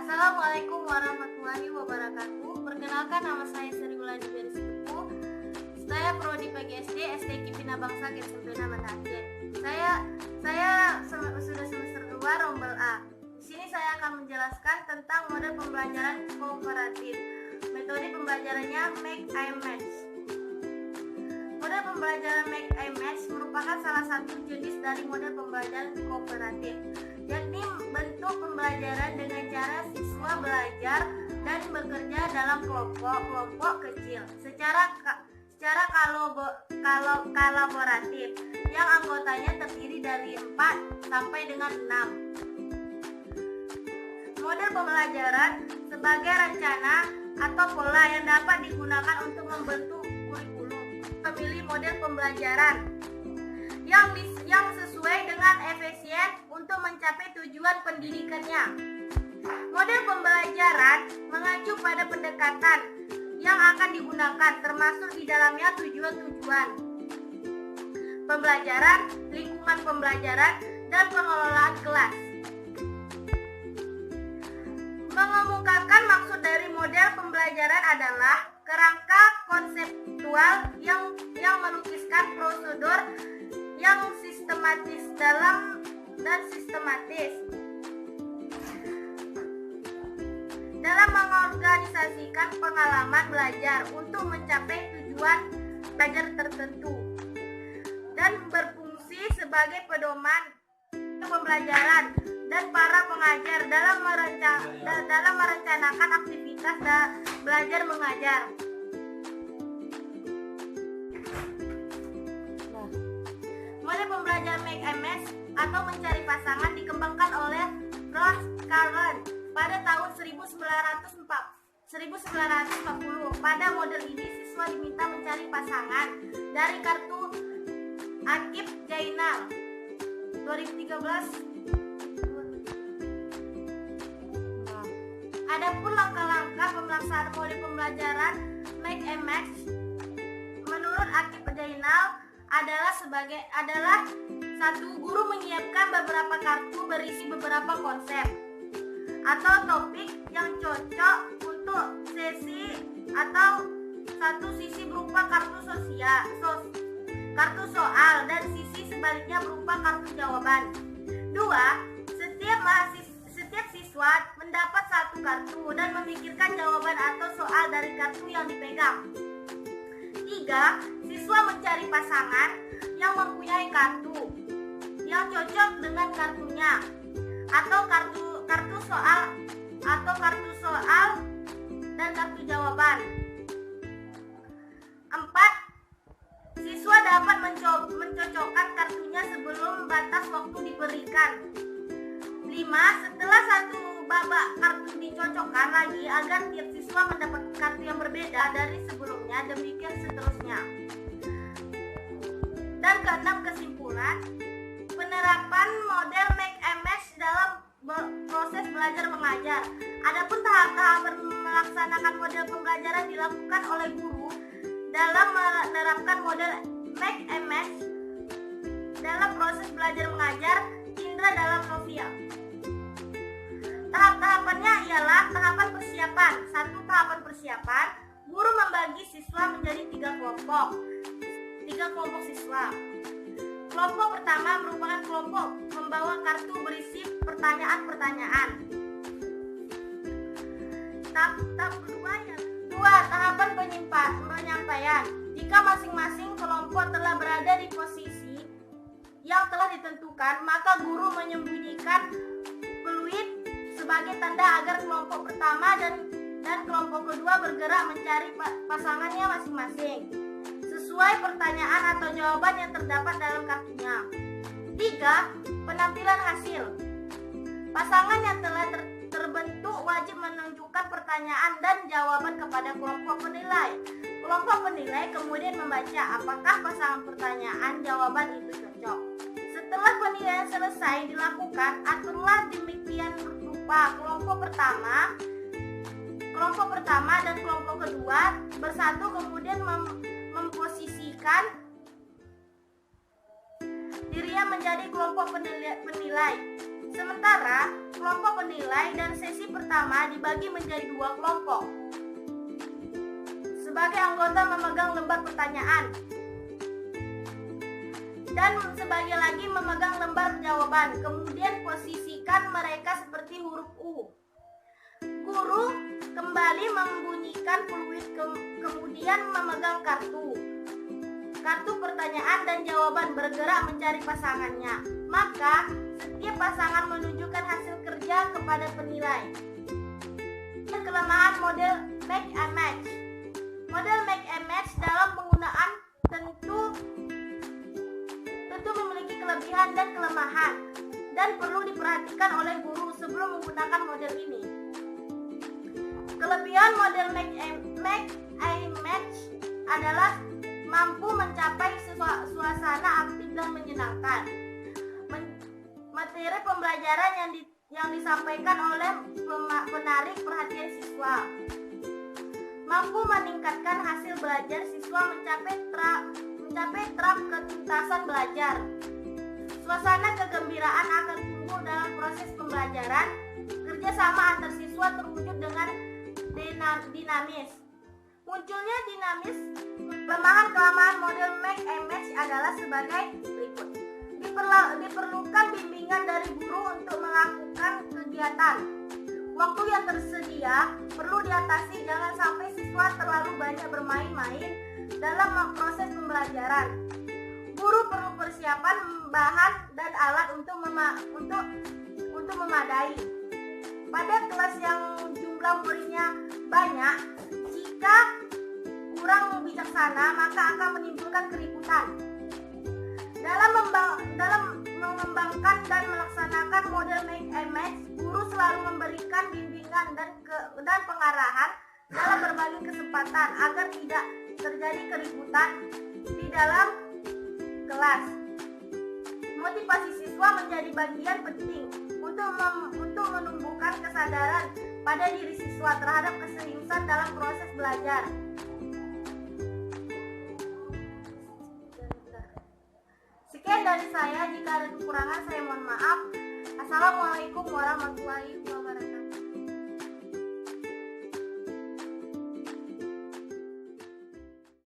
Assalamualaikum warahmatullahi wabarakatuh. Perkenalkan, nama saya Sri Wulandari Berisitepu. Saya prodi PGSD STQ Bina Bangsa SMP Banda Aceh. Saya sudah semester 2 Rombel A. Di sini saya akan menjelaskan tentang model pembelajaran kooperatif. Metode pembelajarannya Make I Match. Model pembelajaran Make I Match merupakan salah satu jenis dari model pembelajaran kooperatif, yakni bentuk pembelajaran dengan cara siswa belajar dan bekerja dalam kelompok kecil secara kolaboratif yang anggotanya terdiri dari 4 sampai dengan 6. Model pembelajaran sebagai rencana atau pola yang dapat digunakan untuk membentuk kurikulum. Memilih model pembelajaran yang sesuai dengan efisien untuk mencapai tujuan pendidikannya. Model pembelajaran mengacu pada pendekatan yang akan digunakan, termasuk di dalamnya tujuan pembelajaran, lingkungan pembelajaran, dan pengelolaan kelas. Mengemukakan maksud dari model pembelajaran adalah kerangka konseptual yang melukiskan prosedur yang sistematis dalam mengorganisasikan pengalaman belajar untuk mencapai tujuan belajar tertentu dan berfungsi sebagai pedoman pembelajaran dan para pengajar dalam merencanakan aktivitas belajar mengajar. Model pembelajaran Make I Match atau mencari pasangan dikembangkan oleh Ross Carlin pada tahun 1940. Pada model ini siswa diminta mencari pasangan dari kartu Akib Jainal 2013. Adapun langkah-langkah pelaksanaan model pembelajaran Make I Match menurut Akib Jainal adalah satu, guru menyiapkan beberapa kartu berisi beberapa konsep atau topik yang cocok untuk sesi atau satu sisi berupa kartu soal dan sisi sebaliknya berupa kartu jawaban. 2. Setiap siswa mendapat satu kartu dan memikirkan jawaban atau soal dari kartu yang dipegang. 3. Siswa mencari pasangan yang mempunyai kartu yang cocok dengan kartunya atau kartu soal dan kartu jawaban. 4. Siswa dapat mencocokkan kartunya sebelum batas waktu diberikan. 5. Setelah satu babak kartu dicocokkan lagi agar tiap siswa mendapat kartu yang berbeda dari sebelumnya, demikian seterusnya. Dan keenam, kesimpulan penerapan model Make I Match dalam proses belajar mengajar. Adapun tahap-tahap melaksanakan model pembelajaran dilakukan oleh guru dalam menerapkan model Make I Match dalam proses belajar mengajar Indra dalam Novia. Tahap-tahapannya ialah tahapan persiapan. 1. Tahapan persiapan, guru membagi siswa menjadi 3 kelompok siswa. Kelompok pertama merupakan kelompok membawa kartu berisi pertanyaan-pertanyaan. Tahap kedua, tahapan penyampaian. Jika masing-masing kelompok telah berada di posisi yang telah ditentukan, maka guru menyembunyikan peluit sebagai tanda agar kelompok pertama dan kelompok kedua bergerak mencari pasangannya masing-masing sesuai pertanyaan atau jawaban yang terdapat dalam kartunya. 3. Penampilan hasil. Pasangan yang telah terbentuk wajib menunjukkan pertanyaan dan jawaban kepada kelompok penilai. Kelompok penilai kemudian membaca apakah pasangan pertanyaan jawaban itu cocok. Setelah penilaian selesai dilakukan, aturlah demikian rupa kelompok pertama dan kelompok kedua bersatu, kemudian memposisikan dirinya menjadi kelompok penilai. Sementara kelompok penilai dan sesi pertama dibagi menjadi 2 kelompok. Sebagai anggota memegang lembar pertanyaan dan sebagian lagi memegang lembar jawaban. Kemudian posisikan mereka seperti huruf U. Guru kembali membunyikan peluit, kemudian memegang kartu pertanyaan dan jawaban, bergerak mencari pasangannya. Maka setiap pasangan menunjukkan hasil kerja kepada penilai. Kelemahan model make and match. Model make and match dalam penggunaan tentu memiliki kelebihan dan kelemahan dan perlu diperhatikan oleh guru sebelum menggunakan model ini. Kelebihan model make and match adalah mampu mencapai suasana aktif dan menyenangkan. Materi pembelajaran yang disampaikan oleh menarik perhatian siswa. Mampu meningkatkan hasil belajar siswa, mencapai tahap ketuntasan belajar. Suasana kegembiraan akan tumbuh dalam proses pembelajaran. Kerjasama antar siswa terwujud dengan dinamis. Munculnya dinamis. Kelemahan model make and match adalah sebagai berikut. Diperlukan bimbingan dari guru untuk melakukan kegiatan. Waktu yang tersedia perlu diatasi, jangan sampai siswa terlalu banyak bermain-main dalam proses pembelajaran. Guru perlu persiapan bahan dan alat untuk memadai. Pada kelas yang jumlah muridnya banyak, jika kurang bijaksana maka akan menimbulkan keributan. Dalam mengembangkan dan melaksanakan model make and match, guru selalu memberikan bimbingan dan pengarahan dalam berbagai kesempatan agar tidak terjadi keributan di dalam kelas. Motivasi siswa menjadi bagian penting untuk menumbuhkan kesadaran pada diri siswa terhadap keseriusan dalam proses belajar. Sekian dari saya, jika ada kekurangan saya mohon maaf. Assalamualaikum warahmatullahi wabarakatuh.